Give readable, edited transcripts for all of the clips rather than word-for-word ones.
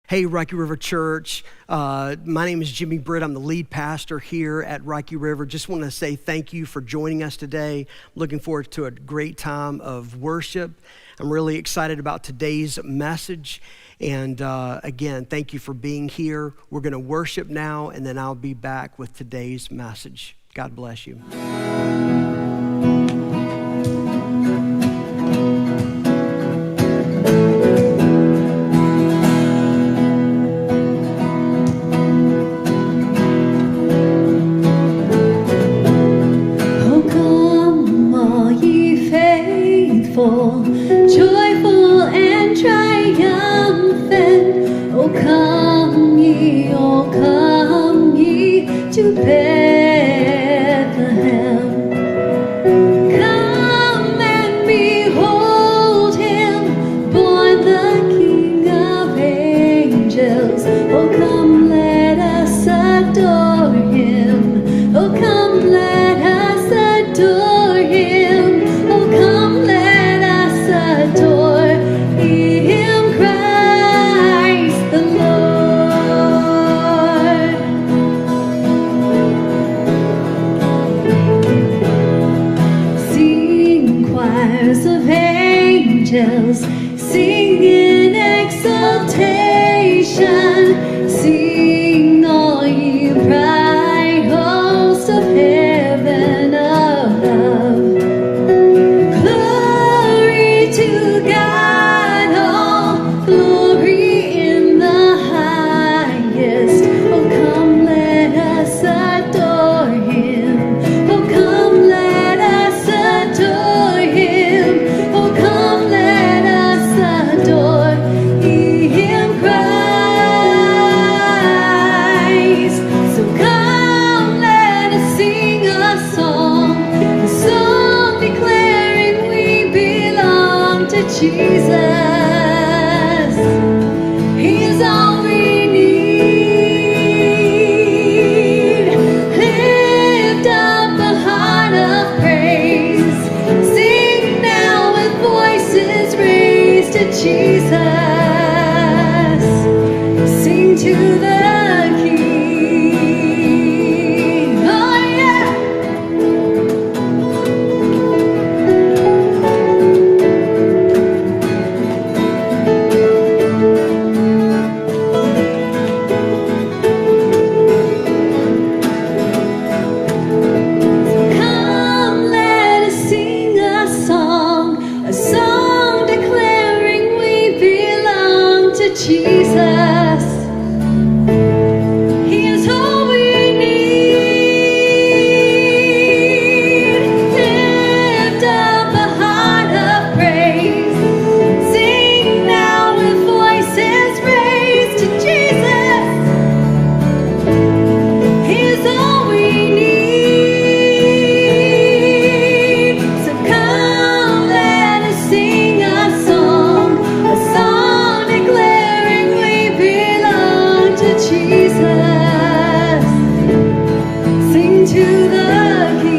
Hey, Rocky River Church. My name is Jimmy Britt. I'm the lead pastor here at Rocky River. Just want to say thank you for joining us today. Looking forward to a great time of worship. I'm really excited about today's message. And again, thank you for being here. We're going to worship now, and then I'll be back with today's message. God bless you. Joyful and triumphant, oh come ye to Bethlehem. Come and behold him, born the King of angels. Oh come, let us adore him. Oh come, let us adore him. Oh come, let us adore him, Christ the Lord. Sing choirs of angels, sing in exaltation, sing all ye bright hosts of heaven above. Glory to God, all glory in the highest. Oh come, let us adore him. Oh come, let us adore him. Oh come, let us adore him, Christ. So come, let us sing a song declaring we belong to Jesus. He is all we need. Lift up a heart of praise. Sing now with voices raised to Jesus. Sing to the King. Oh yeah. Come, let us sing a song declaring we belong to Jesus. He is all we need. Lift up a heart of praise. Sing now with voices raised to Jesus. He is all we need. So come, let us sing a song declaring we belong to Jesus. Sing to the King.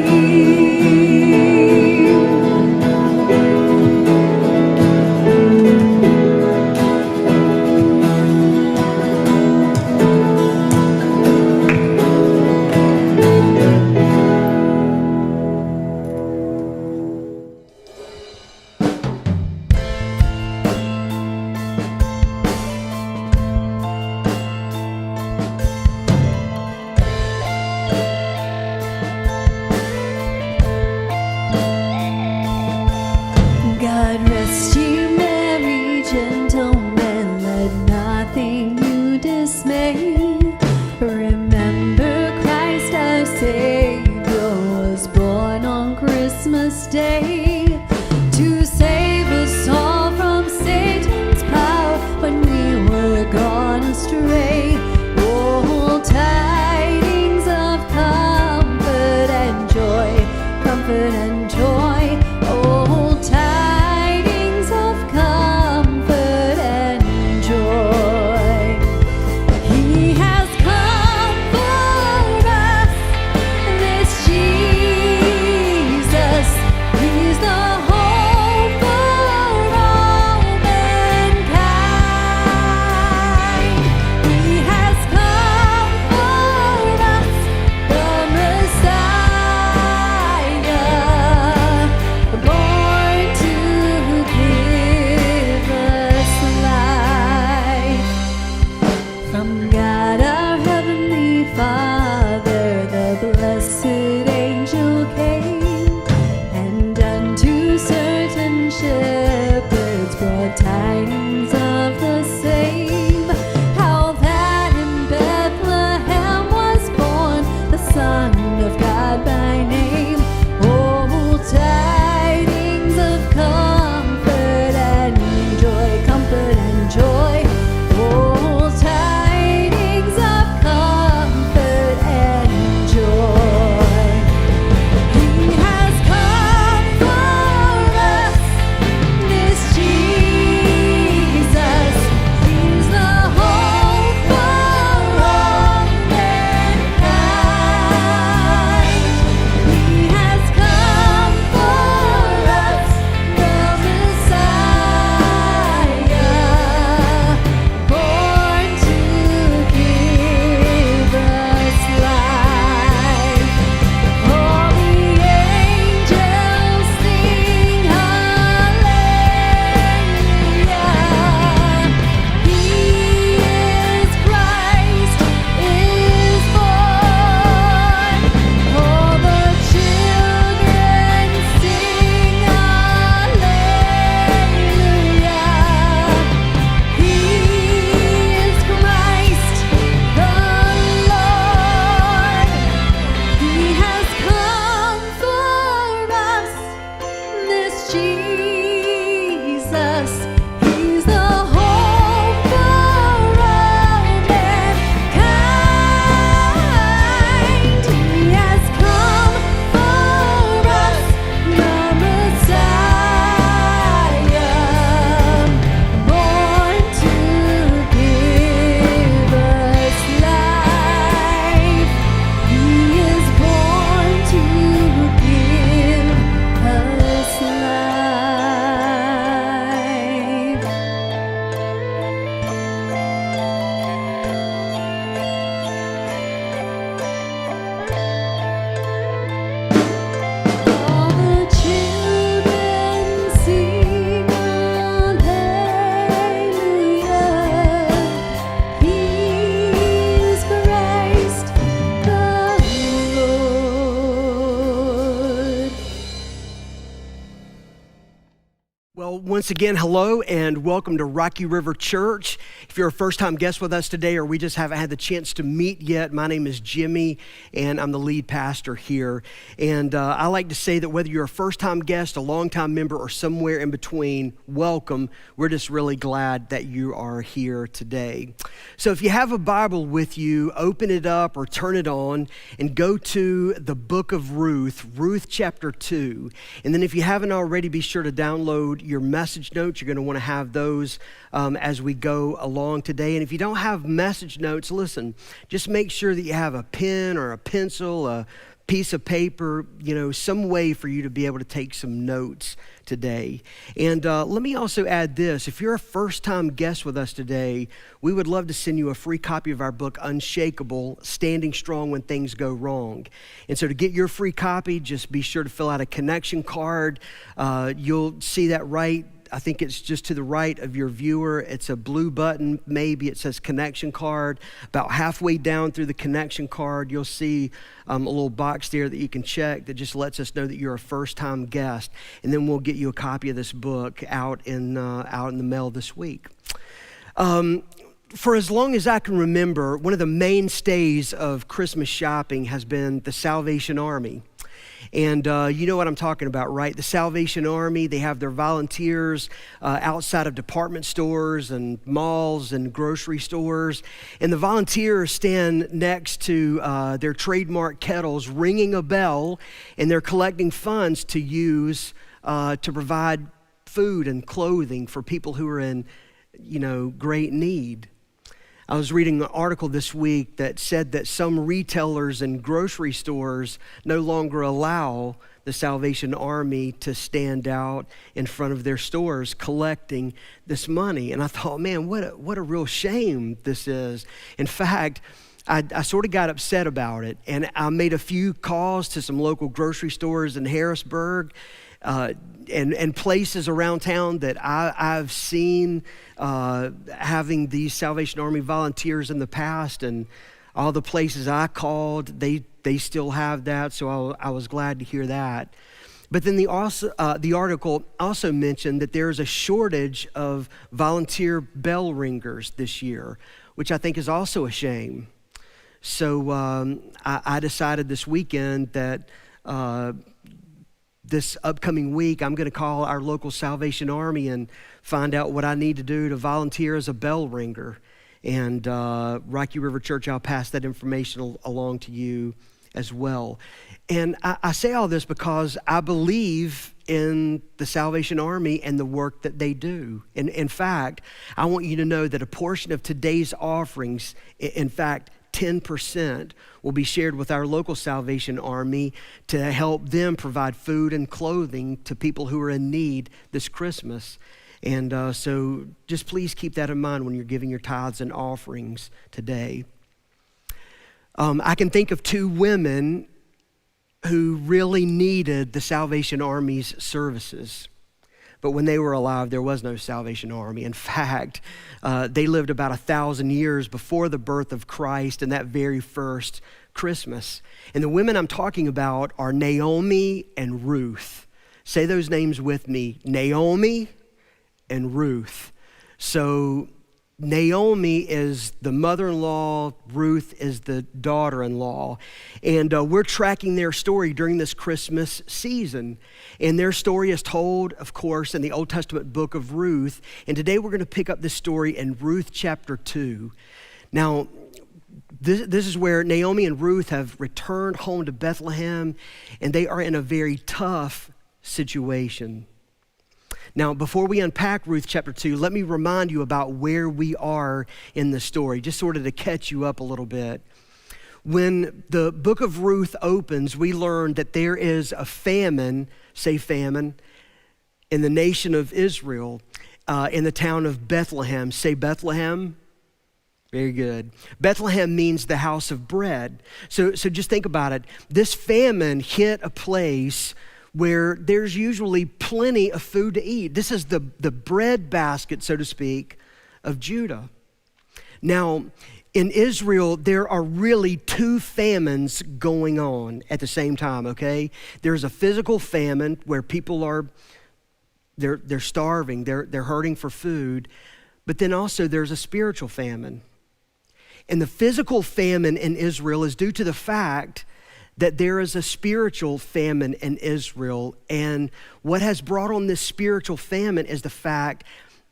God rest ye merry gentlemen, let nothing you dismay. Remember Christ our Savior was born on Christmas Day to save us all from Satan's power when we were gone astray. Oh, tidings of comfort and joy, comfort and joy. Oh, tidings of comfort and joy. He has come for us, this Jesus. He's the blessed angel came, and unto certain shepherds brought tidings of the same, how that in Bethlehem was born the Son of God by name. Oh, tidings of comfort and joy, comfort and joy. Oh, tidings of comfort and joy. He has come for us, this Jesus. He's the hope for all mankind. He has come for us, the Messiah, born to give us life. All the angels sing hallelujah. He is Christ, is born. All the children sing hallelujah. He is Christ the Lord. He has come for us, this Jesus. He's the hope for all mankind. He has come for us, the Messiah, born to give us life. He is born to give us life. All the children sing hallelujah. He is Christ the Lord. Well, once again, hello and welcome to Rocky River Church. If you're a first-time guest with us today or we just haven't had the chance to meet yet, my name is Jimmy and I'm the lead pastor here. And I like to say that whether you're a first-time guest, a long-time member, or somewhere in between, welcome. We're just really glad that you are here today. So if you have a Bible with you, open it up or turn it on and go to the book of Ruth, Ruth chapter 2. And then if you haven't already, be sure to download your message notes. You're going to want to have those as we go along today. And if you don't have message notes, listen, just make sure that you have a pen or a pencil, a piece of paper, some way for you to be able to take some notes today. And let me also add this. If you're a first-time guest with us today, we would love to send you a free copy of our book, Unshakable, Standing Strong When Things Go Wrong. And so to get your free copy, just be sure to fill out a connection card. You'll see that right. I think it's just to the right of your viewer. It's a blue button, maybe it says connection card. About halfway down through the connection card, you'll see a little box there that you can check that just lets us know that you're a first-time guest. And then we'll get you a copy of this book out in the mail this week. For as long as I can remember, one of the mainstays of Christmas shopping has been the Salvation Army. And you know what I'm talking about, right? The Salvation Army, they have their volunteers outside of department stores and malls and grocery stores. And the volunteers stand next to their trademark kettles, ringing a bell, and they're collecting funds to use to provide food and clothing for people who are in, great need. I was reading an article this week that said that some retailers and grocery stores no longer allow the Salvation Army to stand out in front of their stores collecting this money. And I thought, man, what a real shame this is. In fact, I sort of got upset about it, and I made a few calls to some local grocery stores in Harrisburg and places around town that I've seen having these Salvation Army volunteers in the past. And All the places I called, they still have that, so I was glad to hear that. But then the article also mentioned that there's a shortage of volunteer bell ringers this year, which I think is also a shame. So I decided this weekend that this upcoming week, I'm going to call our local Salvation Army and find out what I need to do to volunteer as a bell ringer. And Rocky River Church, I'll pass that information along to you as well. And I say all this because I believe in the Salvation Army and the work that they do. And in fact, I want you to know that a portion of today's offerings, in fact, 10% will be shared with our local Salvation Army to help them provide food and clothing to people who are in need this Christmas. And so just please keep that in mind when you're giving your tithes and offerings today. I can think of two women who really needed the Salvation Army's services. But when they were alive, there was no Salvation Army. In fact, they lived about 1,000 years before the birth of Christ and that very first Christmas. And the women I'm talking about are Naomi and Ruth. Say those names with me, Naomi and Ruth. So Naomi is the mother-in-law, Ruth is the daughter-in-law. And we're tracking their story during this Christmas season. And their story is told, of course, in the Old Testament book of Ruth. And today we're going to pick up this story in Ruth chapter 2. Now, this is where Naomi and Ruth have returned home to Bethlehem, and they are in a very tough situation. Now, before we unpack Ruth chapter 2, let me remind you about where we are in the story, just sort of to catch you up a little bit. When the book of Ruth opens, we learn that there is a famine, say famine, in the nation of Israel, in the town of Bethlehem. Say Bethlehem. Very good. Bethlehem means the house of bread. So just think about it. This famine hit a place where there's usually plenty of food to eat. This is the bread basket, so to speak, of Judah. Now, in Israel, there are really two famines going on at the same time, okay? There's a physical famine where people are, they're starving, they're hurting for food, but then also there's a spiritual famine. And the physical famine in Israel is due to the fact that there is a spiritual famine in Israel. And what has brought on this spiritual famine is the fact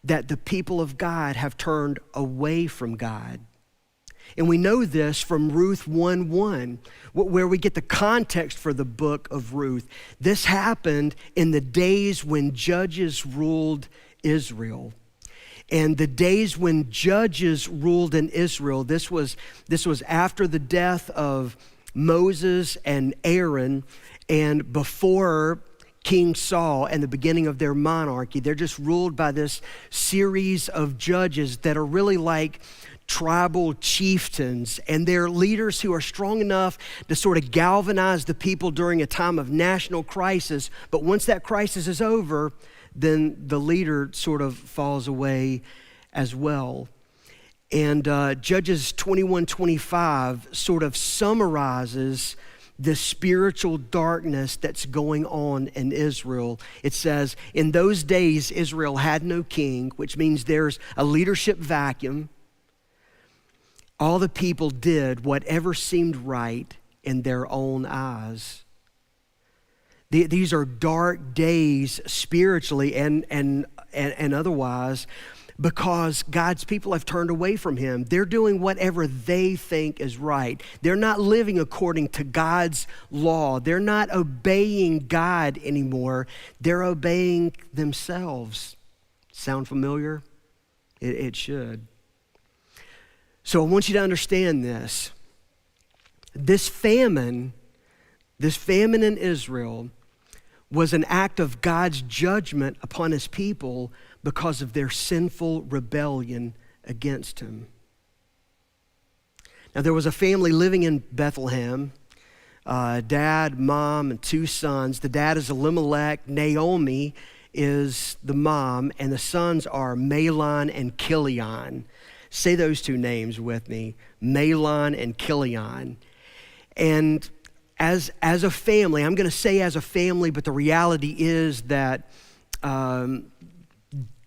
that the people of God have turned away from God. And we know this from Ruth 1:1, where we get the context for the book of Ruth. This happened in the days when judges ruled Israel. And the days when judges ruled in Israel, this was after the death of Moses and Aaron, and before King Saul and the beginning of their monarchy. They're just ruled by this series of judges that are really like tribal chieftains, and they're leaders who are strong enough to sort of galvanize the people during a time of national crisis. But once that crisis is over, then the leader sort of falls away as well. And Judges 21:25 sort of summarizes the spiritual darkness that's going on in Israel. It says, in those days, Israel had no king, which means there's a leadership vacuum. All the people did whatever seemed right in their own eyes. These are dark days spiritually and otherwise, because God's people have turned away from him. They're doing whatever they think is right. They're not living according to God's law. They're not obeying God anymore. They're obeying themselves. Sound familiar? It should. So I want you to understand this. This famine in Israel was an act of God's judgment upon his people because of their sinful rebellion against him. Now, there was a family living in Bethlehem, dad, mom, and two sons. The dad is Elimelech. Naomi is the mom, and the sons are Mahlon and Chilion. Say those two names with me, Mahlon and Chilion. And as a family, I'm going to say as a family, but the reality is that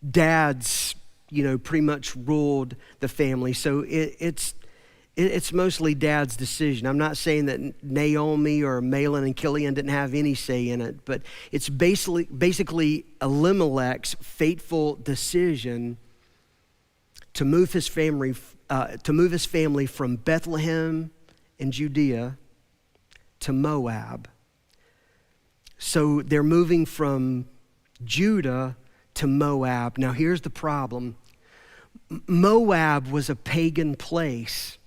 dads, pretty much ruled the family. So it's mostly dad's decision. I'm not saying that Naomi or Mahlon and Chilion didn't have any say in it, but it's basically Elimelech's fateful decision to move his family from Bethlehem in Judea to Moab. So they're moving from Judah to Moab. Now here's the problem. Moab was a pagan place.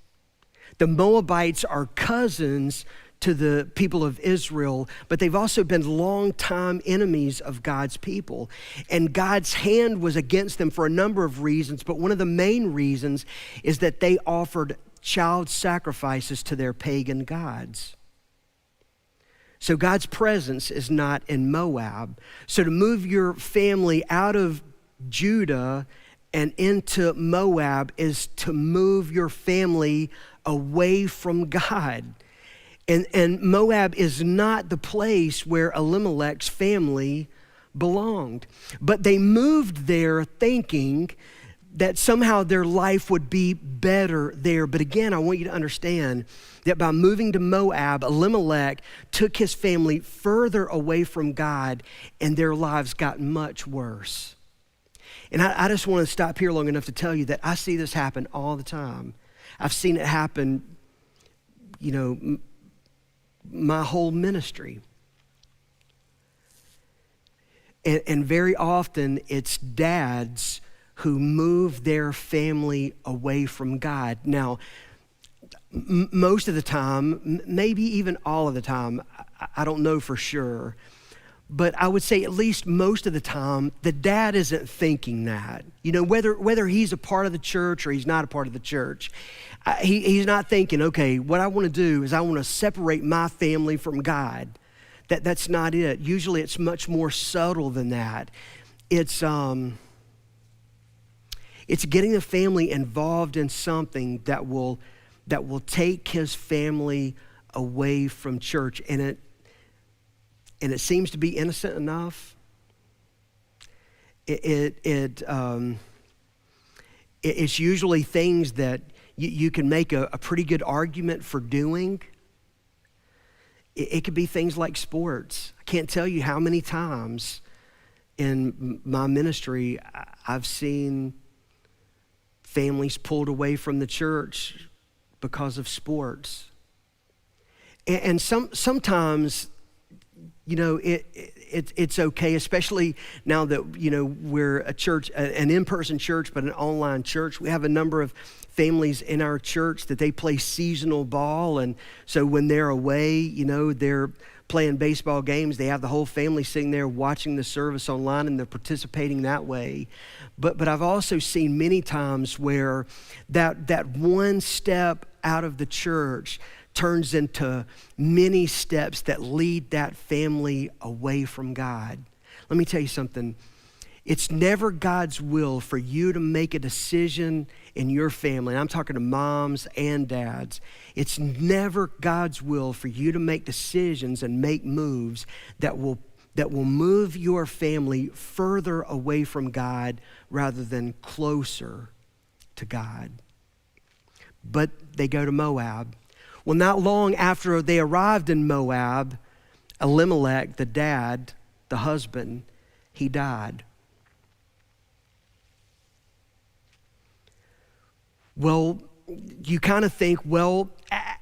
The Moabites are cousins to the people of Israel, but they've also been longtime enemies of God's people. And God's hand was against them for a number of reasons, but one of the main reasons is that they offered child sacrifices to their pagan gods. So God's presence is not in Moab. So to move your family out of Judah and into Moab is to move your family away from God. And Moab is not the place where Elimelech's family belonged. But they moved there thinking that somehow their life would be better there. But again, I want you to understand that by moving to Moab, Elimelech took his family further away from God, and their lives got much worse. And I just want to stop here long enough to tell you that I see this happen all the time. I've seen it happen, my whole ministry. And very often it's dads who move their family away from God. Now, most of the time, maybe even all of the time, I don't know for sure, but I would say at least most of the time, the dad isn't thinking that. Whether he's a part of the church or he's not a part of the church, he's not thinking, okay, what I want to do is I want to separate my family from God. That's not it. Usually it's much more subtle than that. It's getting the family involved in something that will take his family away from church, and it seems to be innocent enough. It's usually things that you can make a pretty good argument for doing. It could be things like sports. I can't tell you how many times in my ministry I've seen families pulled away from the church because of sports. And sometimes, it's okay, especially now that, we're a church, an in-person church, but an online church. We have a number of families in our church that they play seasonal ball. And so when they're away, they're playing baseball games. They have the whole family sitting there watching the service online, and they're participating that way. But I've also seen many times where that one step out of the church turns into many steps that lead that family away from God. Let me tell you something. It's never God's will for you to make a decision in your family. And I'm talking to moms and dads. It's never God's will for you to make decisions and make moves that will move your family further away from God rather than closer to God. But they go to Moab. Well, not long after they arrived in Moab, Elimelech, the dad, the husband, he died. Well, you kind of think,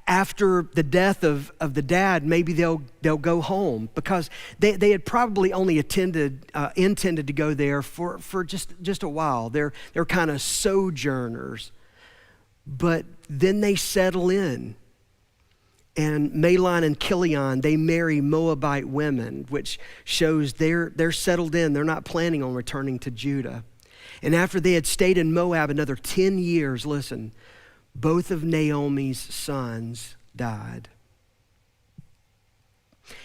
after the death of the dad, maybe they'll go home, because they had probably only intended to go there for just a while. They're kind of sojourners. But then they settle in. And Mahlon and Chilion, they marry Moabite women, which shows they're settled in. They're not planning on returning to Judah. And after they had stayed in Moab another 10 years, listen, both of Naomi's sons died.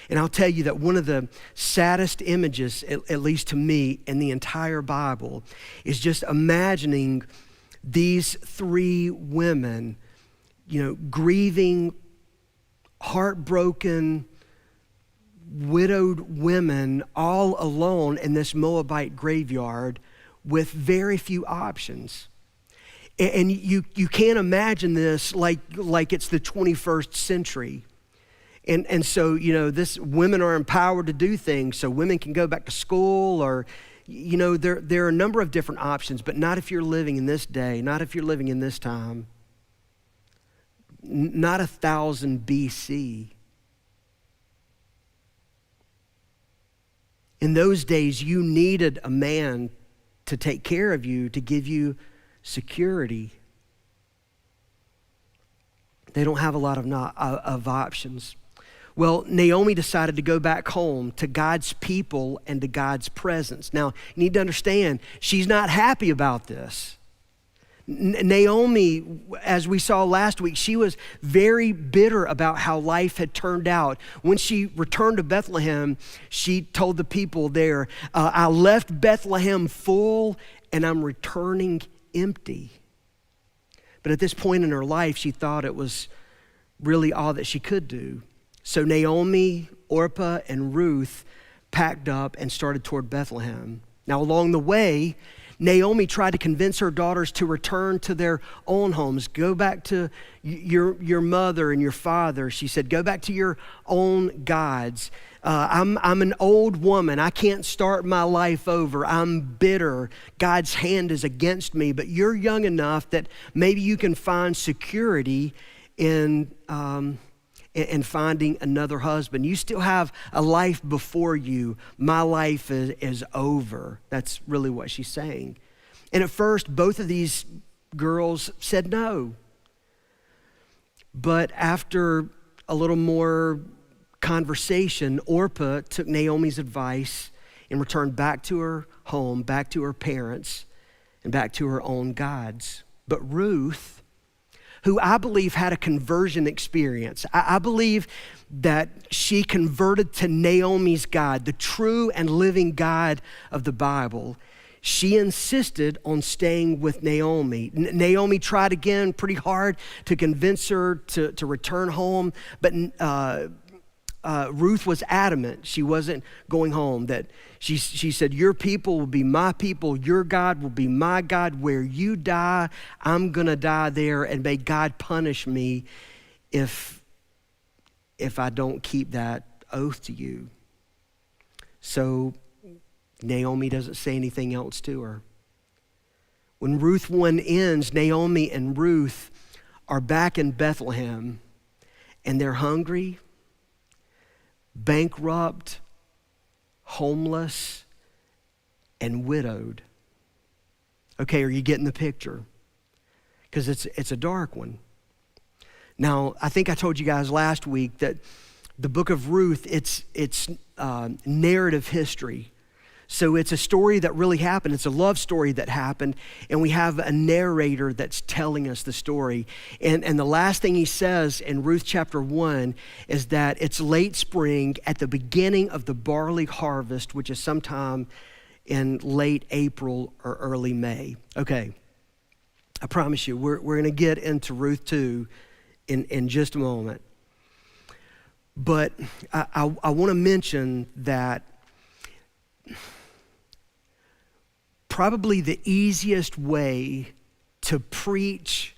And I'll tell you that one of the saddest images, at least to me, in the entire Bible is just imagining these three women, grieving, heartbroken, widowed women all alone in this Moabite graveyard with very few options. And you can't imagine this like it's the 21st century. And so, women are empowered to do things. So women can go back to school, or, there are a number of different options, but not if you're living in this day, not if you're living in this time, not 1000 BC. In those days, you needed a man to take care of you, to give you security. They don't have a lot of options. Well, Naomi decided to go back home to God's people and to God's presence. Now, you need to understand, she's not happy about this. Naomi, as we saw last week, she was very bitter about how life had turned out. When she returned to Bethlehem, she told the people there, I left Bethlehem full and I'm returning empty. But at this point in her life, she thought it was really all that she could do. So Naomi, Orpah, and Ruth packed up and started toward Bethlehem. Now, along the way, Naomi tried to convince her daughters to return to their own homes. Go back to your mother and your father. She said, go back to your own gods. I'm an old woman. I can't start my life over. I'm bitter. God's hand is against me. But you're young enough that maybe you can find security in finding another husband. You still have a life before you. My life is over. That's really what she's saying. And at first, both of these girls said no. But after a little more conversation, Orpah took Naomi's advice and returned back to her home, back to her parents, and back to her own gods. But Ruth, who I believe had a conversion experience. I believe that she converted to Naomi's God, the true and living God of the Bible. She insisted on staying with Naomi. Naomi tried again pretty hard to convince her to return home, but Ruth was adamant she wasn't going home, that she said, your people will be my people, your God will be my God. Where you die, I'm gonna die there, and may God punish me if I don't keep that oath to you. So Naomi doesn't say anything else to her. When Ruth 1 ends, Naomi and Ruth are back in Bethlehem, and they're hungry, bankrupt, homeless, and widowed. Okay, are you getting the picture? Because it's a dark one. Now, I think I told you guys last week that the book of Ruth, it's narrative history. So it's a story that really happened. It's a love story that happened, and we have a narrator that's telling us the story. And the last thing he says in Ruth chapter 1 is that it's late spring at the beginning of the barley harvest, which is sometime in late April or early May. Okay, I promise you, we're going to get into Ruth 2 in just a moment. But I want to mention that probably the easiest way to preach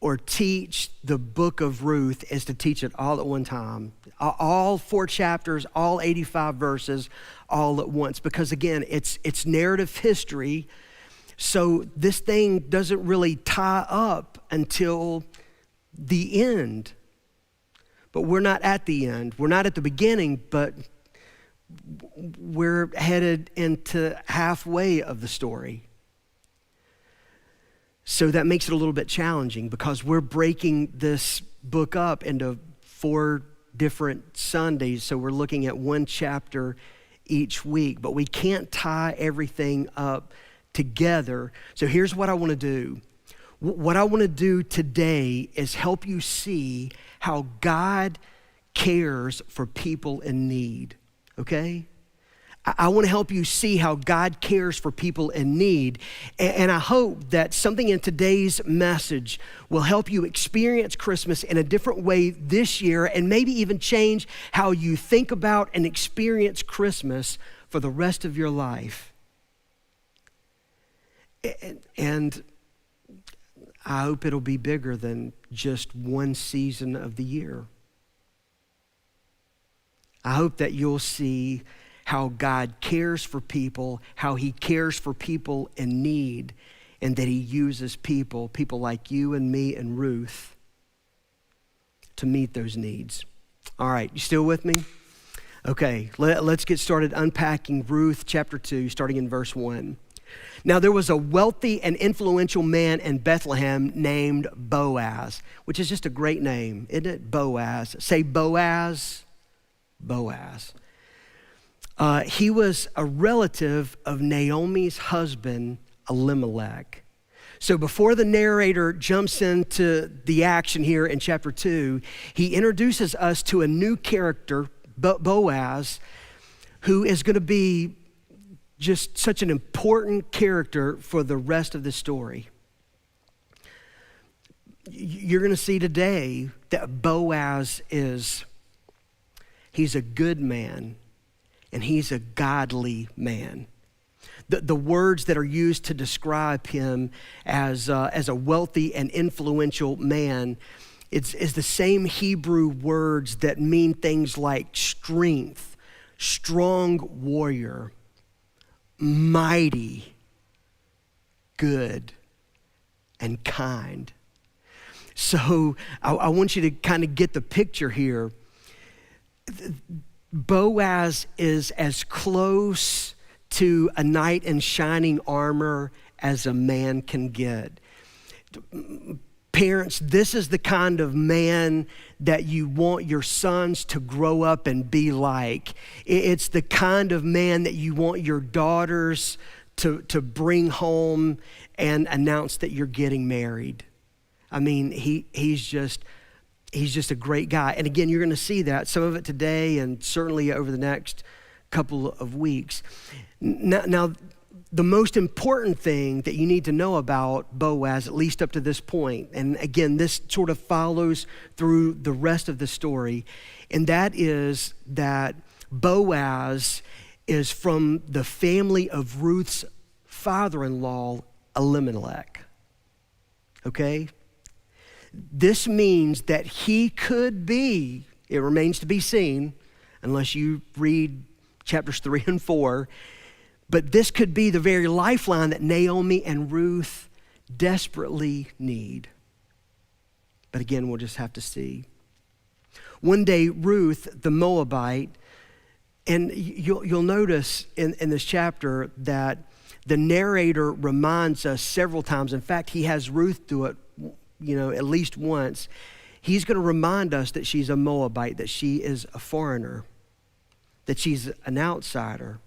or teach the book of Ruth is to teach it all at one time. All 4 chapters, all 85 verses, all at once. Because again, it's narrative history, so this thing doesn't really tie up until the end. But we're not at the end. We're not at the beginning, but we're headed into halfway of the story. So that makes it a little bit challenging because we're breaking this book up into 4 different Sundays. So we're looking at 1 chapter each week, but we can't tie everything up together. So here's what I want to do. What I want to do today is help you see how God cares for people in need. Okay? I want to help you see how God cares for people in need. And I hope that something in today's message will help you experience Christmas in a different way this year, and maybe even change how you think about and experience Christmas for the rest of your life. And I hope it'll be bigger than just one season of the year. I hope that you'll see how God cares for people, how he cares for people in need, and that he uses people like you and me and Ruth to meet those needs. All right, you still with me? Okay, let's get started unpacking Ruth chapter 2, starting in verse 1. Now there was a wealthy and influential man in Bethlehem named Boaz, which is just a great name, isn't it? Boaz. Say Boaz. Boaz. He was a relative of Naomi's husband, Elimelech. So before the narrator jumps into the action here in chapter 2, he introduces us to a new character, Boaz, who is going to be just such an important character for the rest of the story. You're going to see today that Boaz he's a good man, and he's a godly man. The words that are used to describe him as a wealthy and influential man is the same Hebrew words that mean things like strength, strong warrior, mighty, good, and kind. So I want you to kind of get the picture here. Boaz is as close to a knight in shining armor as a man can get. Parents, this is the kind of man that you want your sons to grow up and be like. It's the kind of man that you want your daughters to bring home and announce that you're getting married. I mean, he's just a great guy. And again, you're going to see that, some of it today and certainly over the next couple of weeks. Now, the most important thing that you need to know about Boaz, at least up to this point, and again, this sort of follows through the rest of the story, and that is that Boaz is from the family of Ruth's father-in-law, Elimelech. Okay? This means that he could be, it remains to be seen, unless you read chapters 3 and 4, but this could be the very lifeline that Naomi and Ruth desperately need. But again, we'll just have to see. One day, Ruth, the Moabite, and you'll notice in this chapter that the narrator reminds us several times. In fact, he has Ruth do it, at least once. He's going to remind us that she's a Moabite, that she is a foreigner, that she's an outsider.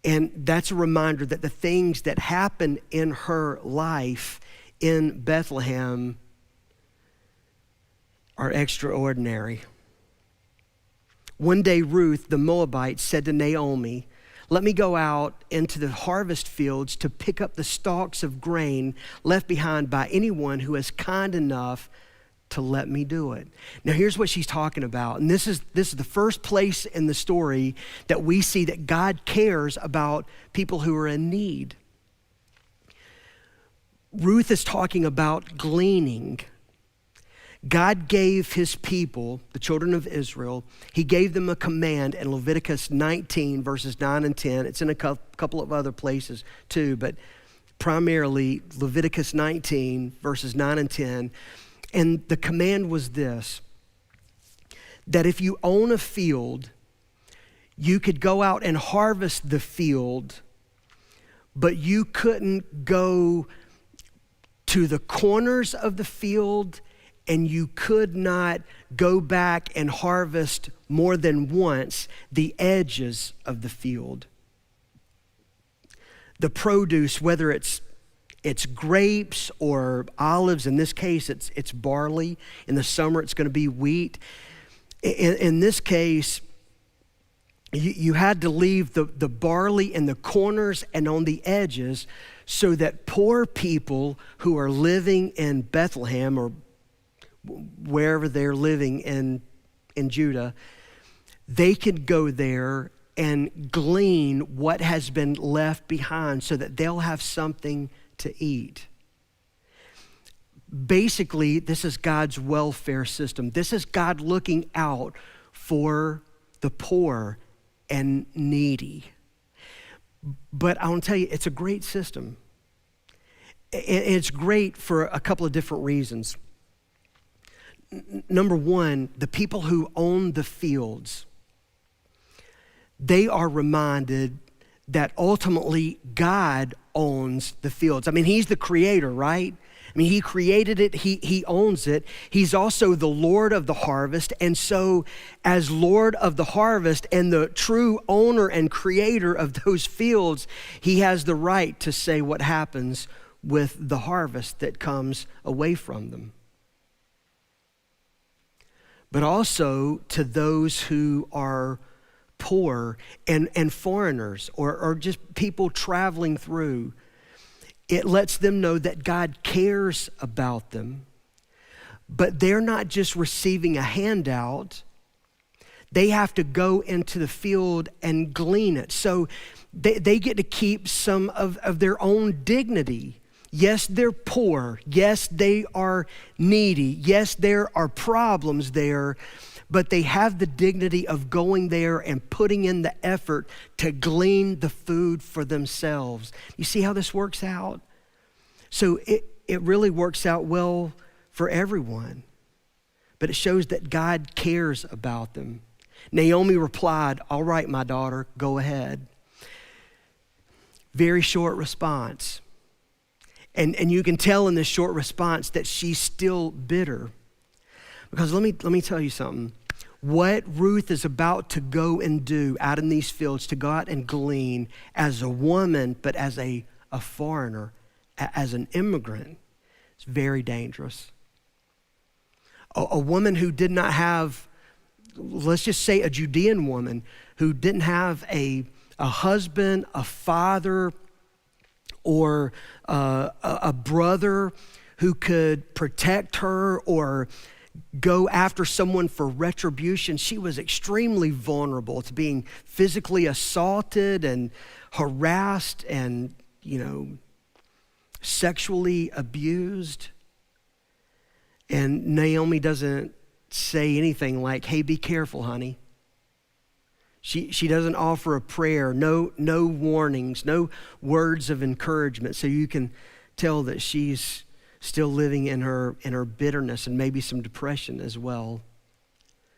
And that's a reminder that the things that happen in her life in Bethlehem are extraordinary. One day, Ruth, the Moabite, said to Naomi, "Let me go out into the harvest fields to pick up the stalks of grain left behind by anyone who is kind enough to let me do it." Now here's what she's talking about. And this is the first place in the story that we see that God cares about people who are in need. Ruth is talking about gleaning. God gave his people, the children of Israel, he gave them a command in Leviticus 19, verses 9 and 10. It's in a couple of other places too, but primarily Leviticus 19, verses 9 and 10. And the command was this, that if you own a field, you could go out and harvest the field, but you couldn't go to the corners of the field, and you could not go back and harvest more than once the edges of the field. The produce, whether it's grapes or olives, in this case it's barley. In the summer it's going to be wheat. In this case, You had to leave the barley in the corners and on the edges so that poor people who are living in Bethlehem or wherever they're living in Judah, they could go there and glean what has been left behind so that they'll have something to eat. Basically, this is God's welfare system. This is God looking out for the poor and needy. But I want to tell you, it's a great system. It's great for a couple of different reasons. Number one, the people who own the fields, they are reminded that ultimately God owns the fields. I mean, he's the creator, right? I mean, he created it, he owns it. He's also the Lord of the harvest. And so as Lord of the harvest and the true owner and creator of those fields, he has the right to say what happens with the harvest that comes away from them. But also to those who are poor and foreigners or just people traveling through, it lets them know that God cares about them, but they're not just receiving a handout. They have to go into the field and glean it. So they get to keep some of their own dignity. Yes, they're poor. Yes, they are needy. Yes, there are problems there, but they have the dignity of going there and putting in the effort to glean the food for themselves. You see how this works out? So it really works out well for everyone, but it shows that God cares about them. Naomi replied, "All right, my daughter, go ahead." Very short response. And you can tell in this short response that she's still bitter. Because let me tell you something. What Ruth is about to go and do out in these fields, to go out and glean as a woman, but as a foreigner, as an immigrant, it's very dangerous. A woman who did not have, let's just say a Judean woman, who didn't have a husband, a father, or a brother who could protect her or go after someone for retribution. She was extremely vulnerable to being physically assaulted and harassed and, sexually abused. And Naomi doesn't say anything like, "Hey, be careful, honey." She doesn't offer a prayer, no warnings, no words of encouragement. So you can tell that she's still living in her bitterness and maybe some depression as well.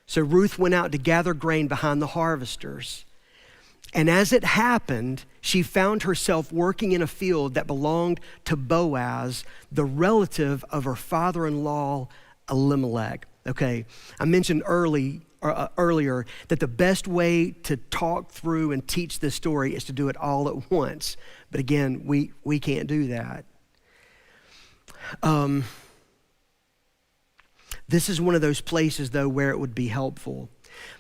So Ruth went out to gather grain behind the harvesters. And as it happened, she found herself working in a field that belonged to Boaz, the relative of her father-in-law, Elimelech. Okay, I mentioned earlier that the best way to talk through and teach this story is to do it all at once. But again, we can't do that. This is one of those places, though, where it would be helpful.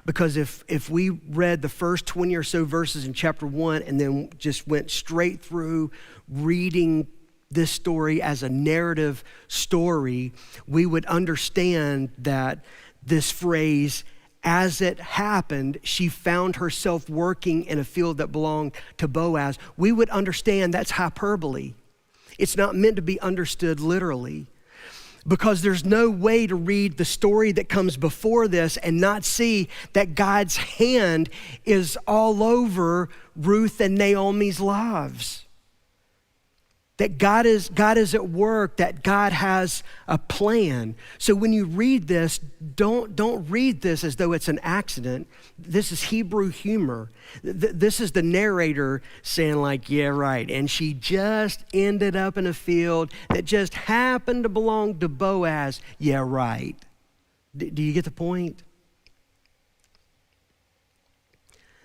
Because if we read the first 20 or so verses in chapter 1 and then just went straight through reading this story as a narrative story, we would understand that this phrase, "as it happened, she found herself working in a field that belonged to Boaz," we would understand that's hyperbole. It's not meant to be understood literally, because there's no way to read the story that comes before this and not see that God's hand is all over Ruth and Naomi's lives. That God is at work, that God has a plan. So when you read this, don't read this as though it's an accident. This is Hebrew humor. This is the narrator saying like, "Yeah, right. And she just ended up in a field that just happened to belong to Boaz. Yeah, right." Do you get the point?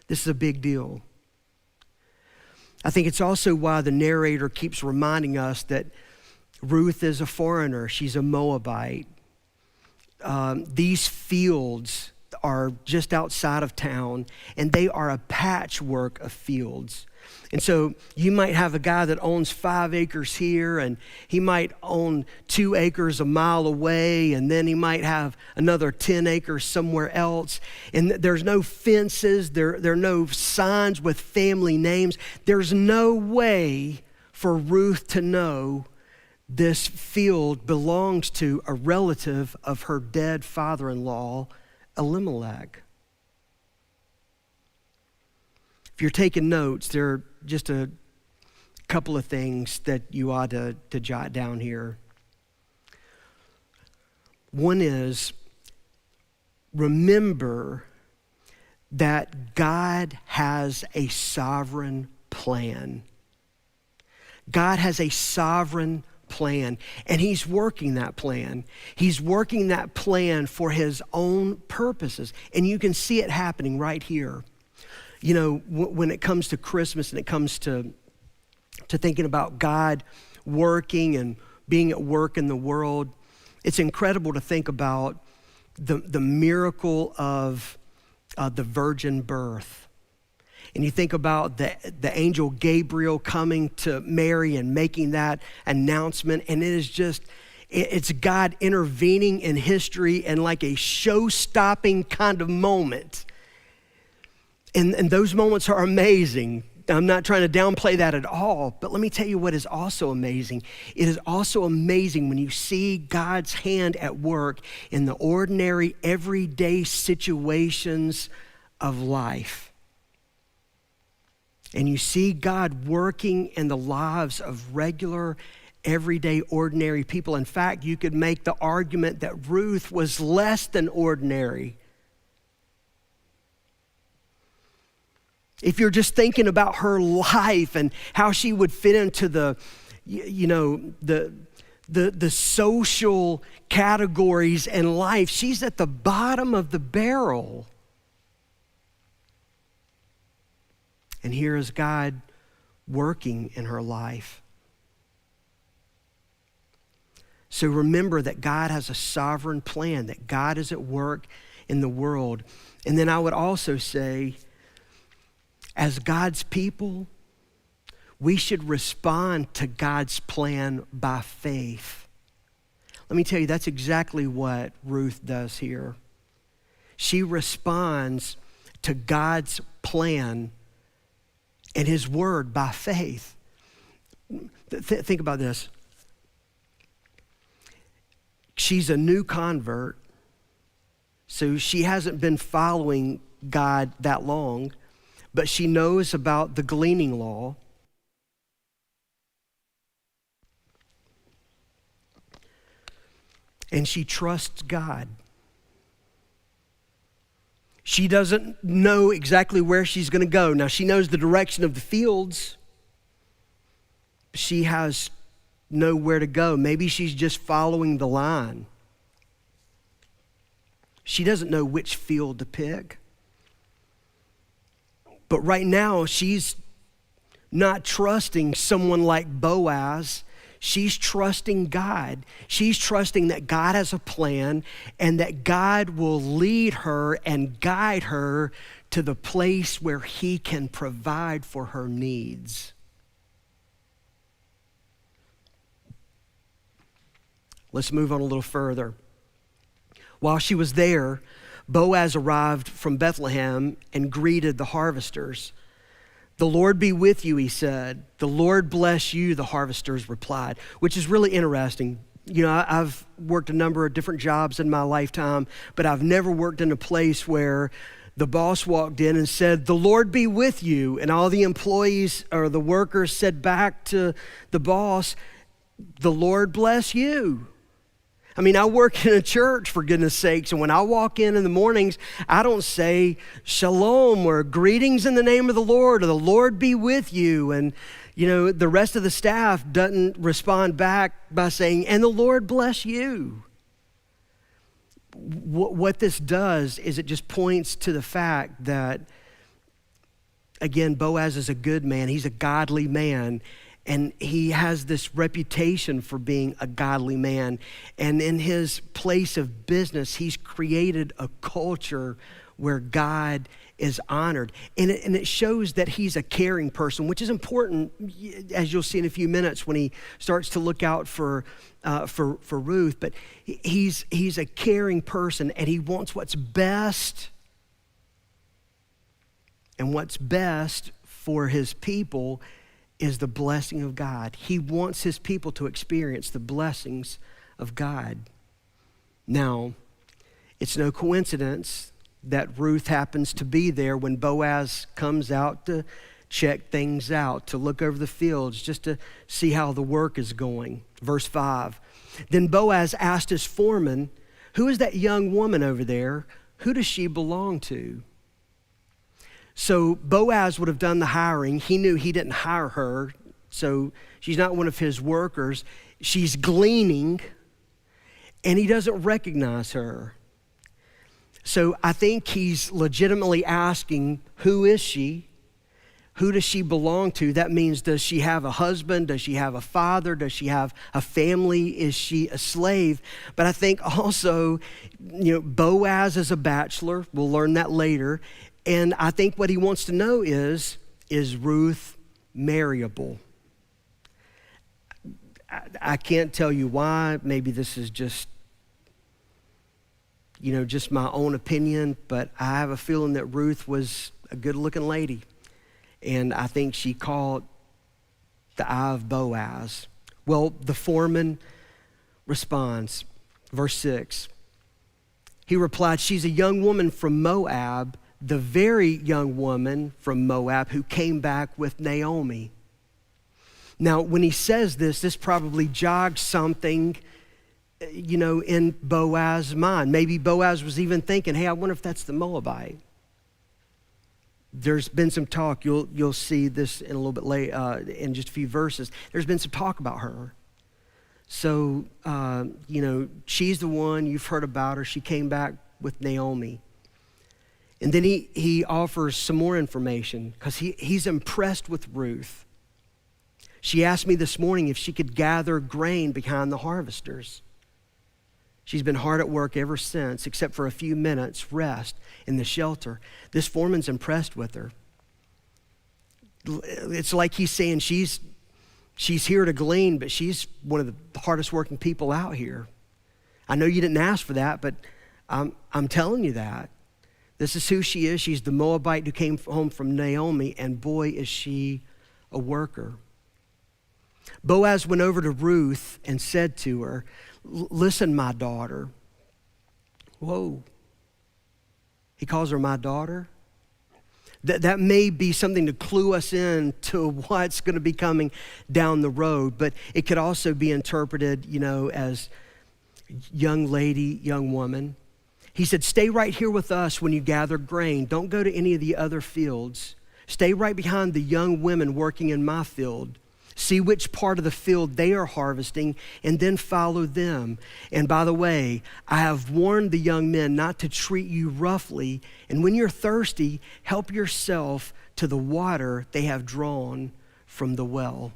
This is a big deal. I think it's also why the narrator keeps reminding us that Ruth is a foreigner. She's a Moabite. These fields are just outside of town, and they are a patchwork of fields. And so you might have a guy that owns 5 acres here, and he might own 2 acres a mile away, and then he might have another 10 acres somewhere else. And there's no fences, there are no signs with family names. There's no way for Ruth to know this field belongs to a relative of her dead father-in-law, Elimelech. If you're taking notes, there are just a couple of things that you ought to jot down here. One is, remember that God has a sovereign plan. God has a sovereign plan, and he's working that plan. He's working that plan for his own purposes, and you can see it happening right here. You know, when it comes to Christmas and it comes to thinking about God working and being at work in the world, it's incredible to think about the miracle of the virgin birth. And you think about the angel Gabriel coming to Mary and making that announcement, and it's God intervening in history in like a show-stopping kind of moment. And those moments are amazing. I'm not trying to downplay that at all, but let me tell you what is also amazing. It is also amazing when you see God's hand at work in the ordinary, everyday situations of life. And you see God working in the lives of regular, everyday, ordinary people. In fact, you could make the argument that Ruth was less than ordinary. If you're just thinking about her life and how she would fit into the social categories in life, she's at the bottom of the barrel. And here is God working in her life. So remember that God has a sovereign plan, that God is at work in the world. And then I would also say, as God's people, we should respond to God's plan by faith. Let me tell you, that's exactly what Ruth does here. She responds to God's plan and his word by faith. Think about this. She's a new convert, so she hasn't been following God that long, but she knows about the gleaning law. And she trusts God. She doesn't know exactly where she's going to go. Now, she knows the direction of the fields. She has nowhere to go. Maybe she's just following the line. She doesn't know which field to pick. But right now, she's not trusting someone like Boaz. She's trusting God. She's trusting that God has a plan and that God will lead her and guide her to the place where he can provide for her needs. Let's move on a little further. While she was there, Boaz arrived from Bethlehem and greeted the harvesters. "The Lord be with you," he said. "The Lord bless you," the harvesters replied, which is really interesting. You know, I've worked a number of different jobs in my lifetime, but I've never worked in a place where the boss walked in and said, "The Lord be with you," and all the employees or the workers said back to the boss, "The Lord bless you." I mean, I work in a church, for goodness sakes, and when I walk in the mornings, I don't say shalom or greetings in the name of the Lord or the Lord be with you. And, you know, the rest of the staff doesn't respond back by saying, "And the Lord bless you." What this does is it just points to the fact that, again, Boaz is a good man. He's a godly man. And he has this reputation for being a godly man. And in his place of business, he's created a culture where God is honored. And it shows that he's a caring person, which is important, as you'll see in a few minutes when he starts to look out for Ruth. But he's a caring person, and he wants what's best. And what's best for his people is the blessing of God. He wants his people to experience the blessings of God. Now, it's no coincidence that Ruth happens to be there when Boaz comes out to check things out, to look over the fields, just to see how the work is going. Verse 5, then Boaz asked his foreman, who is that young woman over there? Who does she belong to? So Boaz would have done the hiring. He knew he didn't hire her, so she's not one of his workers. She's gleaning, and he doesn't recognize her. So I think he's legitimately asking, who is she? Who does she belong to? That means, does she have a husband? Does she have a father? Does she have a family? Is she a slave? But I think also, Boaz is a bachelor. We'll learn that later. And I think what he wants to know is Ruth marriable? I can't tell you why. Maybe this is just my own opinion, but I have a feeling that Ruth was a good-looking lady. And I think she caught the eye of Boaz. Well, the foreman responds, verse 6. He replied, she's a young woman from Moab, the very young woman from Moab who came back with Naomi. Now, when he says this probably jogs something, in Boaz's mind. Maybe Boaz was even thinking, hey, I wonder if that's the Moabite. There's been some talk, you'll see this in a little bit later, in just a few verses. There's been some talk about her. So, she's the one, you've heard about her. She came back with Naomi. And then he offers some more information because he's impressed with Ruth. She asked me this morning if she could gather grain behind the harvesters. She's been hard at work ever since, except for a few minutes rest in the shelter. This foreman's impressed with her. It's like he's saying she's here to glean, but she's one of the hardest working people out here. I know you didn't ask for that, but I'm telling you that. This is who she is. She's the Moabite who came home from Naomi, and boy, is she a worker. Boaz went over to Ruth and said to her, listen, my daughter. Whoa. He calls her my daughter. That may be something to clue us in to what's going to be coming down the road, but it could also be interpreted, as young lady, young woman. He said, stay right here with us when you gather grain. Don't go to any of the other fields. Stay right behind the young women working in my field. See which part of the field they are harvesting, and then follow them. And by the way, I have warned the young men not to treat you roughly. And when you're thirsty, help yourself to the water they have drawn from the well.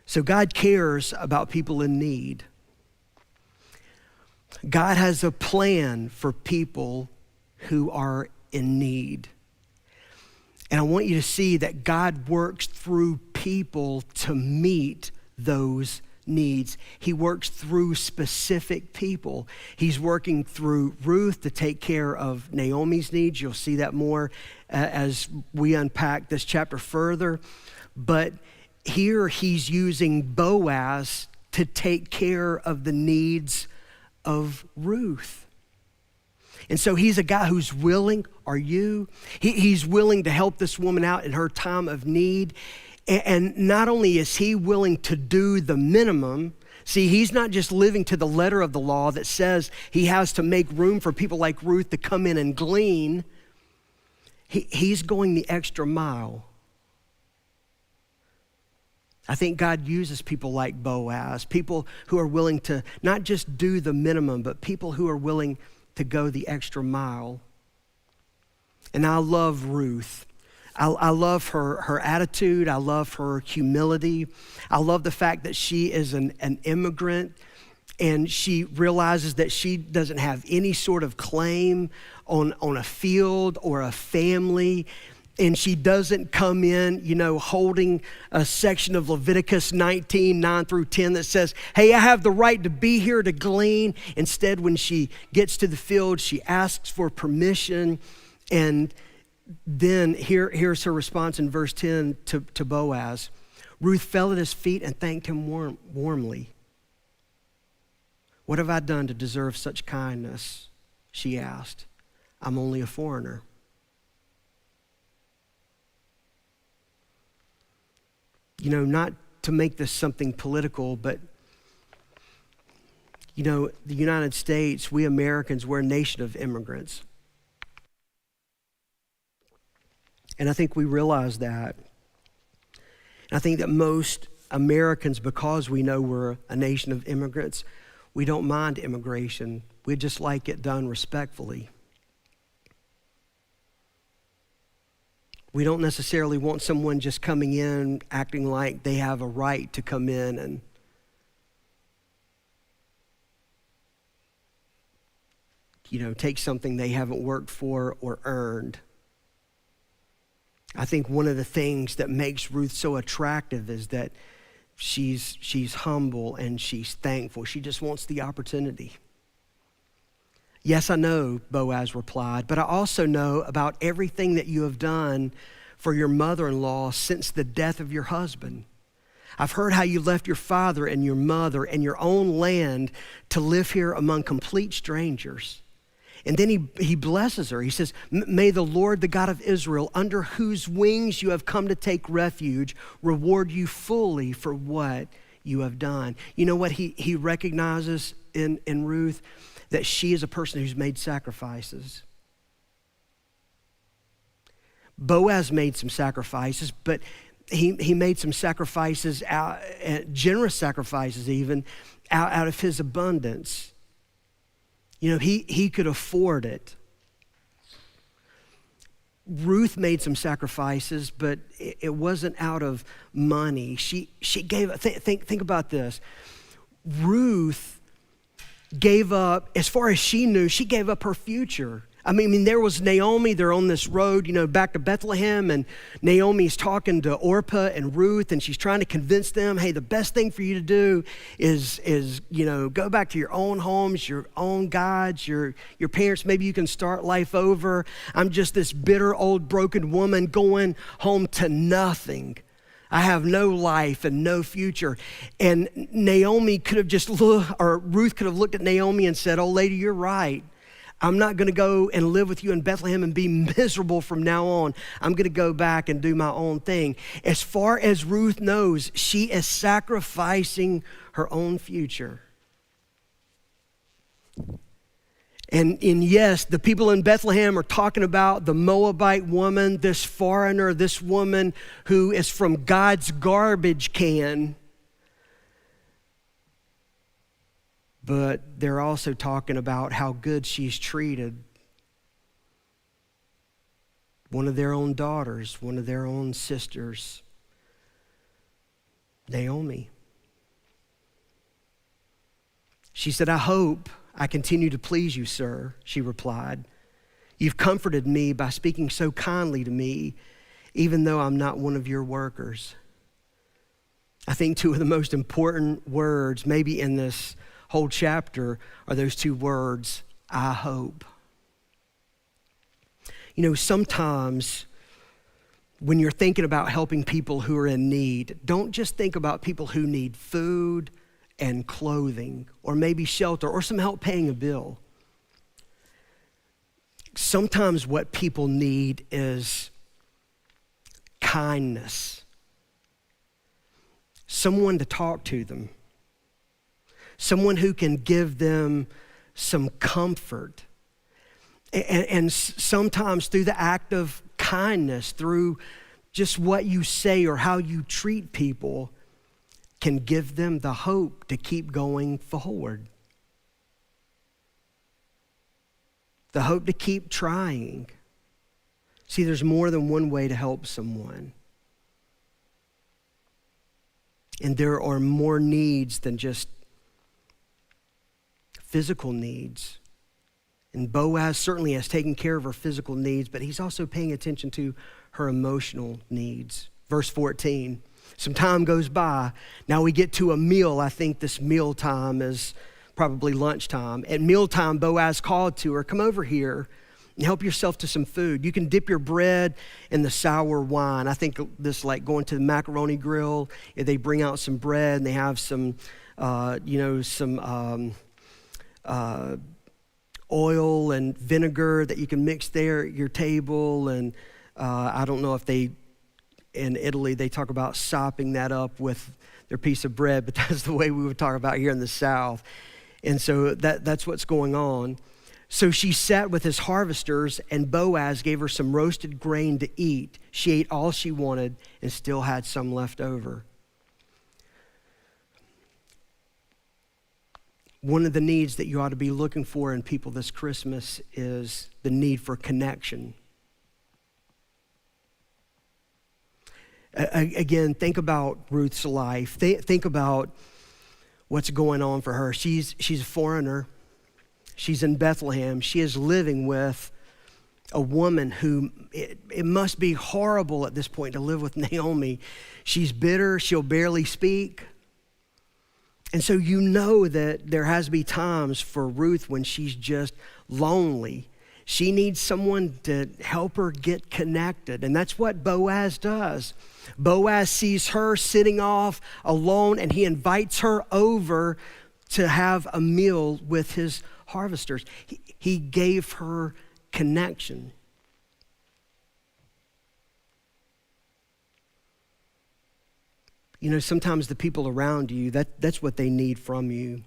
So God cares about people in need. God has a plan for people who are in need. And I want you to see that God works through people to meet those needs. He works through specific people. He's working through Ruth to take care of Naomi's needs. You'll see that more as we unpack this chapter further. But here he's using Boaz to take care of the needs of Ruth. And so he's a guy who's willing, are you? He's willing to help this woman out in her time of need. And not only is he willing to do the minimum, see, he's not just living to the letter of the law that says he has to make room for people like Ruth to come in and glean. He's going the extra mile. I think God uses people like Boaz, people who are willing to not just do the minimum, but people who are willing to go the extra mile. And I love Ruth. I love her attitude. I love her humility. I love the fact that she is an immigrant, and she realizes that she doesn't have any sort of claim on a field or a family. And she doesn't come in, holding a section of Leviticus 19, 9 through 10 that says, hey, I have the right to be here to glean. Instead, when she gets to the field, she asks for permission. And then here's her response in verse 10 to Boaz. Ruth fell at his feet and thanked him warmly. What have I done to deserve such kindness? She asked. I'm only a foreigner. Not to make this something political, but, the United States, we Americans, we're a nation of immigrants. And I think we realize that. And I think that most Americans, because we know we're a nation of immigrants, we don't mind immigration. We just like it done respectfully. We don't necessarily want someone just coming in acting like they have a right to come in and take something they haven't worked for or earned. I think one of the things that makes Ruth so attractive is that she's humble and she's thankful. She just wants the opportunity. Yes, I know, Boaz replied, but I also know about everything that you have done for your mother-in-law since the death of your husband. I've heard how you left your father and your mother and your own land to live here among complete strangers. And then he blesses her. He says, may the Lord, the God of Israel, under whose wings you have come to take refuge, reward you fully for what you have done. You know what he recognizes in Ruth? That she is a person who's made sacrifices. Boaz made some sacrifices, but he made some sacrifices, generous sacrifices even, out of his abundance. He could afford it. Ruth made some sacrifices, but it wasn't out of money. She gave, think about this. Ruth gave up, as far as she knew, she gave up her future. I mean, there was Naomi, they're on this road, back to Bethlehem, and Naomi's talking to Orpah and Ruth, and she's trying to convince them, hey, the best thing for you to do is go back to your own homes, your own gods, your parents, maybe you can start life over. I'm just this bitter, old, broken woman going home to nothing. I have no life and no future. And Naomi could have Ruth could have looked at Naomi and said, oh, lady, you're right. I'm not going to go and live with you in Bethlehem and be miserable from now on. I'm going to go back and do my own thing. As far as Ruth knows, she is sacrificing her own future. And yes, the people in Bethlehem are talking about the Moabite woman, this foreigner, this woman who is from God's garbage can. But they're also talking about how good she's treated one of their own daughters, one of their own sisters, Naomi. She said, I hope I continue to please you, sir, she replied. You've comforted me by speaking so kindly to me, even though I'm not one of your workers. I think two of the most important words, maybe in this whole chapter, are those two words, I hope. Sometimes when you're thinking about helping people who are in need, don't just think about people who need food and clothing, or maybe shelter, or some help paying a bill. Sometimes what people need is kindness. Someone to talk to them. Someone who can give them some comfort. And sometimes through the act of kindness, through just what you say or how you treat people, can give them the hope to keep going forward. The hope to keep trying. See, there's more than one way to help someone. And there are more needs than just physical needs. And Boaz certainly has taken care of her physical needs, but he's also paying attention to her emotional needs. Verse 14, some time goes by. Now we get to a meal. I think this meal time is probably lunchtime. At mealtime, Boaz called to her, come over here and help yourself to some food. You can dip your bread in the sour wine. I think this like going to the macaroni grill. They bring out some bread and they have some, oil and vinegar that you can mix there at your table. And I don't know if in Italy, they talk about sopping that up with their piece of bread, but that's the way we would talk about here in the South. And so that's what's going on. So she sat with his harvesters, and Boaz gave her some roasted grain to eat. She ate all she wanted and still had some left over. One of the needs that you ought to be looking for in people this Christmas is the need for connection. Again, think about Ruth's life. Think about what's going on for her. She's a foreigner. She's in Bethlehem. She is living with a woman who, it must be horrible at this point to live with Naomi. She's bitter. She'll barely speak. And so you know that there has to be times for Ruth when she's just lonely. She needs someone to help her get connected. And that's what Boaz does. Boaz sees her sitting off alone, and he invites her over to have a meal with his harvesters. He gave her connection. You know, sometimes the people around you, that's what they need from you.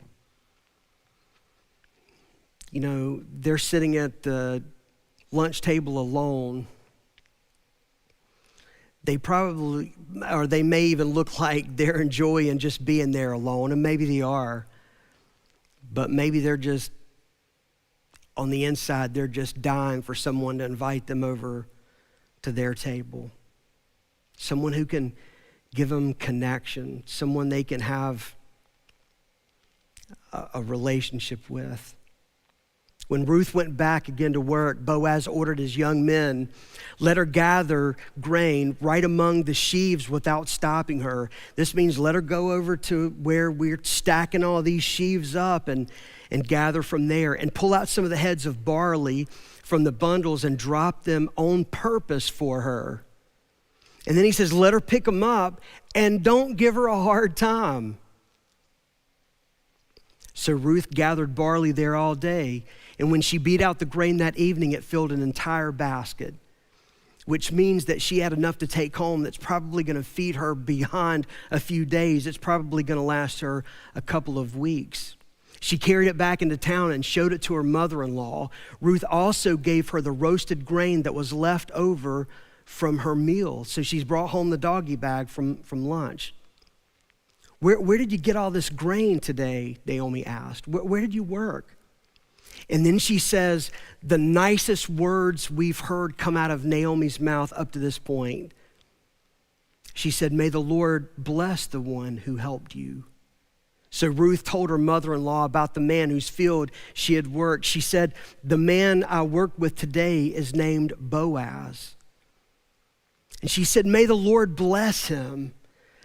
You know, they're sitting at the lunch table alone. They probably, or they may even look like they're enjoying just being there alone, and maybe they are. But maybe they're just, on the inside, they're just dying for someone to invite them over to their table. Someone who can give them connection, someone they can have a relationship with. When Ruth went back again to work, Boaz ordered his young men, let her gather grain right among the sheaves without stopping her. This means let her go over to where we're stacking all these sheaves up and gather from there, and pull out some of the heads of barley from the bundles and drop them on purpose for her. And then he says, let her pick them up and don't give her a hard time. So Ruth gathered barley there all day. And when she beat out the grain that evening, it filled an entire basket, which means that she had enough to take home that's probably going to feed her beyond a few days. It's probably going to last her a couple of weeks. She carried it back into town and showed it to her mother-in-law. Ruth also gave her the roasted grain that was left over from her meal. So she's brought home the doggy bag from lunch. Where did you get all this grain today? Naomi asked. Where did you work? And then she says the nicest words we've heard come out of Naomi's mouth up to this point. She said, may the Lord bless the one who helped you. So Ruth told her mother-in-law about the man whose field she had worked. She said, the man I worked with today is named Boaz. And she said, may the Lord bless him.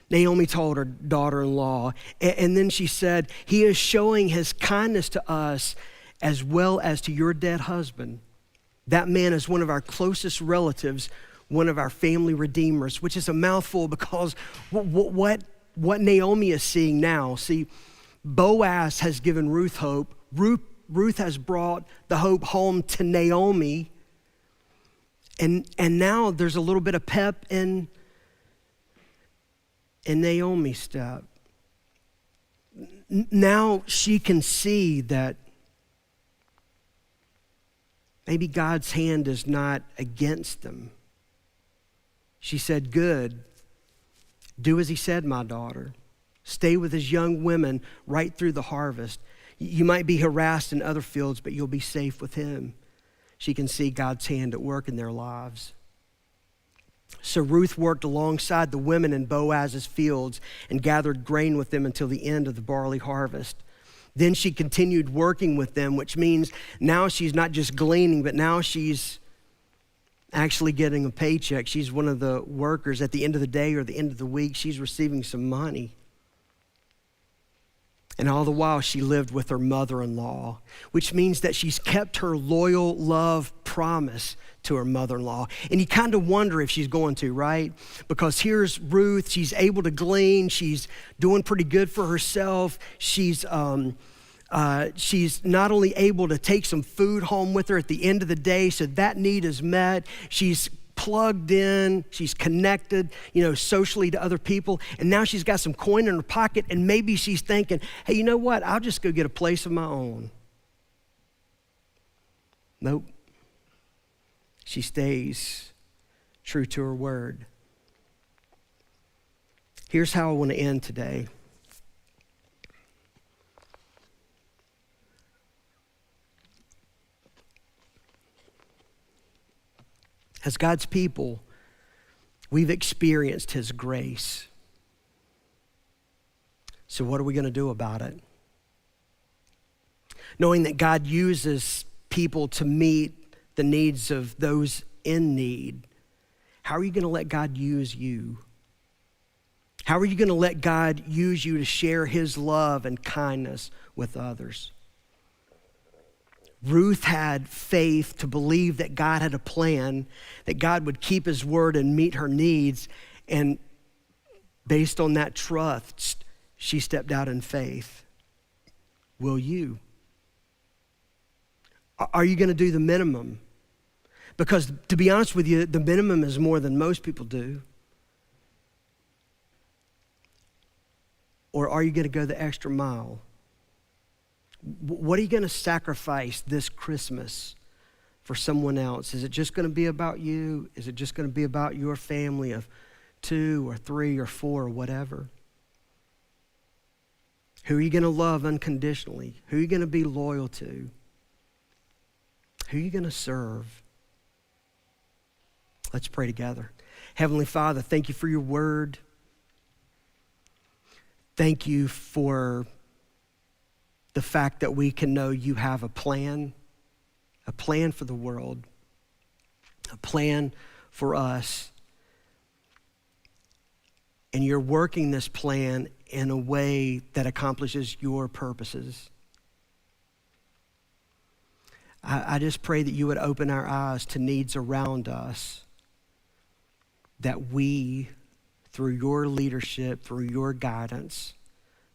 Naomi told her daughter-in-law. And then she said, he is showing his kindness to us as well as to your dead husband. That man is one of our closest relatives, one of our family redeemers, which is a mouthful because what Naomi is seeing now, see, Boaz has given Ruth hope. Ruth has brought the hope home to Naomi. And now there's a little bit of pep in Naomi's step. Now she can see that maybe God's hand is not against them. She said, good. Do as he said, my daughter. Stay with his young women right through the harvest. You might be harassed in other fields, but you'll be safe with him. She can see God's hand at work in their lives. So Ruth worked alongside the women in Boaz's fields and gathered grain with them until the end of the barley harvest. Then she continued working with them, which means now she's not just gleaning, but now she's actually getting a paycheck. She's one of the workers at the end of the day or the end of the week. She's receiving some money. And all the while, she lived with her mother-in-law, which means that she's kept her loyal love promise to her mother-in-law. And you kind of wonder if she's going to, right? Because here's Ruth. She's able to glean. She's doing pretty good for herself. She's not only able to take some food home with her at the end of the day, so that need is met. She's plugged in, she's connected, socially to other people, and now she's got some coin in her pocket, and maybe she's thinking, hey, you know what? I'll just go get a place of my own. Nope. She stays true to her word. Here's how I want to end today. As God's people, we've experienced His grace. So what are we going to do about it? Knowing that God uses people to meet the needs of those in need, how are you going to let God use you? How are you going to let God use you to share His love and kindness with others? Ruth had faith to believe that God had a plan, that God would keep His word and meet her needs. And based on that trust, she stepped out in faith. Will you? Are you going to do the minimum? Because to be honest with you, the minimum is more than most people do. Or are you going to go the extra mile? What are you going to sacrifice this Christmas for someone else? Is it just going to be about you? Is it just going to be about your family of 2 or 3 or 4 or whatever? Who are you going to love unconditionally? Who are you going to be loyal to? Who are you going to serve? Let's pray together. Heavenly Father, thank you for your word. Thank you for the fact that we can know you have a plan for the world, a plan for us. And you're working this plan in a way that accomplishes your purposes. I just pray that you would open our eyes to needs around us, that we, through your leadership, through your guidance,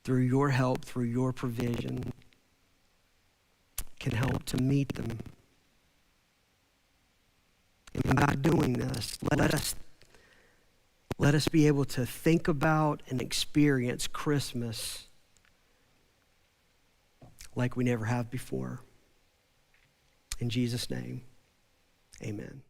through your help, through your provision, can help to meet them. And by doing this, let us be able to think about and experience Christmas like we never have before. In Jesus' name, amen.